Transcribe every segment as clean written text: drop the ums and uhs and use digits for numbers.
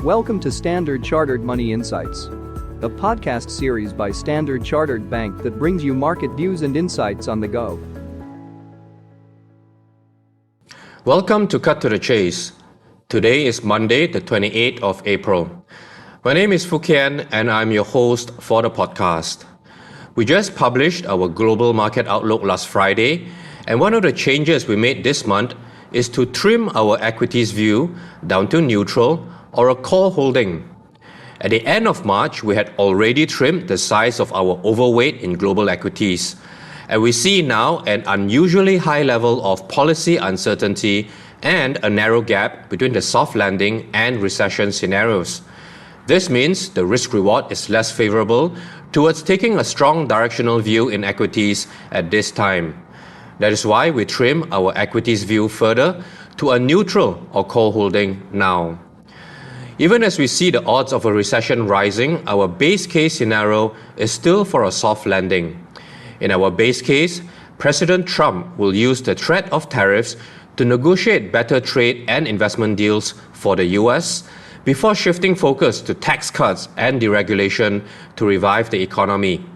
Welcome to Standard Chartered Money Insights, a podcast series by Standard Chartered Bank that brings you market views and insights on the go. Welcome to Cut to the Chase. Today is Monday, the 28th of April. My name is Fook Hien and I'm your host for the podcast. We just published our global market outlook last Friday, and one of the changes we made this month is to trim our equities view down to neutral or a call holding. At the end of March, we had already trimmed the size of our overweight in global equities, and we see now an unusually high level of policy uncertainty and a narrow gap between the soft landing and recession scenarios. This means the risk-reward is less favorable towards taking a strong directional view in equities at this time. That is why we trim our equities view further to a neutral or call holding now. Even as we see the odds of a recession rising, our base case scenario is still for a soft landing. In our base case, President Trump will use the threat of tariffs to negotiate better trade and investment deals for the US before shifting focus to tax cuts and deregulation to revive the economy.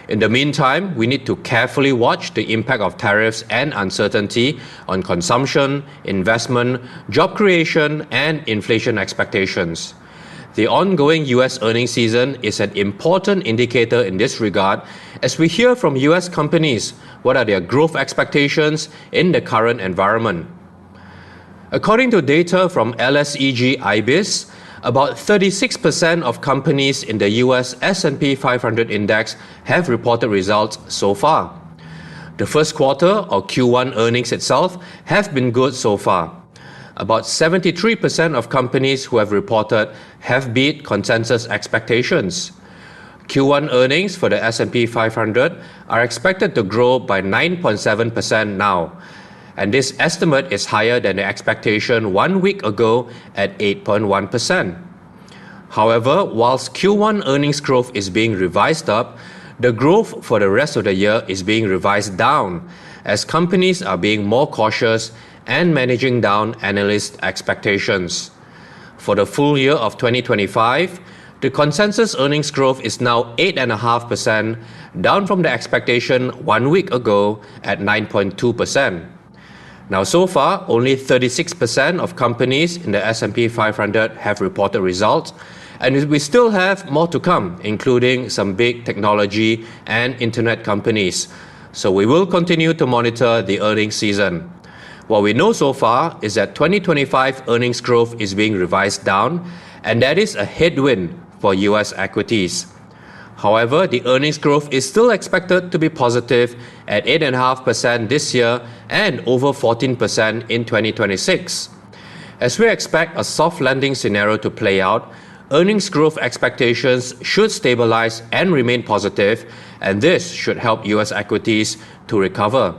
In the meantime, we need to carefully watch the impact of tariffs and uncertainty on consumption, investment, job creation, and inflation expectations. The ongoing US earnings season is an important indicator in this regard as we hear from US companies what are their growth expectations in the current environment. According to data from LSEG IBIS, about 36% of companies in the US S&P 500 index have reported results so far. The first quarter or Q1 earnings itself have been good so far. About 73% of companies who have reported have beat consensus expectations. Q1 earnings for the S&P 500 are expected to grow by 9.7% now, and this estimate is higher than the expectation 1 week ago at 8.1%. However, whilst Q1 earnings growth is being revised up, the growth for the rest of the year is being revised down as companies are being more cautious and managing down analyst expectations. For the full year of 2025, the consensus earnings growth is now 8.5%, down from the expectation 1 week ago at 9.2%. Now, so far, only 36% of companies in the S&P 500 have reported results, and we still have more to come, including some big technology and internet companies. So we will continue to monitor the earnings season. What we know so far is that 2025 earnings growth is being revised down, and that is a headwind for US equities. However, the earnings growth is still expected to be positive at 8.5% this year and over 14% in 2026. As we expect a soft landing scenario to play out, earnings growth expectations should stabilize and remain positive, and this should help US equities to recover.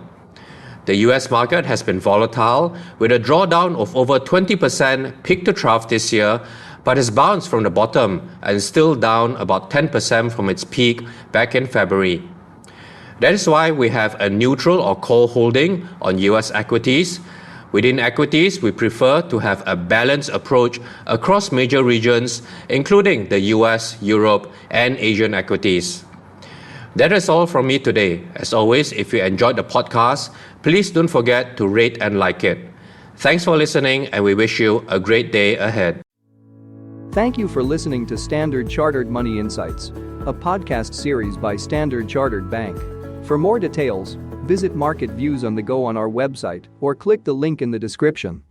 The US market has been volatile with a drawdown of over 20% peak to trough this year, but has bounced from the bottom and is still down about 10% from its peak back in February. That is why we have a neutral or call holding on US equities. Within equities, we prefer to have a balanced approach across major regions, including the US, Europe, and Asian equities. That is all from me today. As always, if you enjoyed the podcast, please don't forget to rate and like it. Thanks for listening, and we wish you a great day ahead. Thank you for listening to Standard Chartered Money Insights, a podcast series by Standard Chartered Bank. For more details, visit Market Views on the Go on our website or click the link in the description.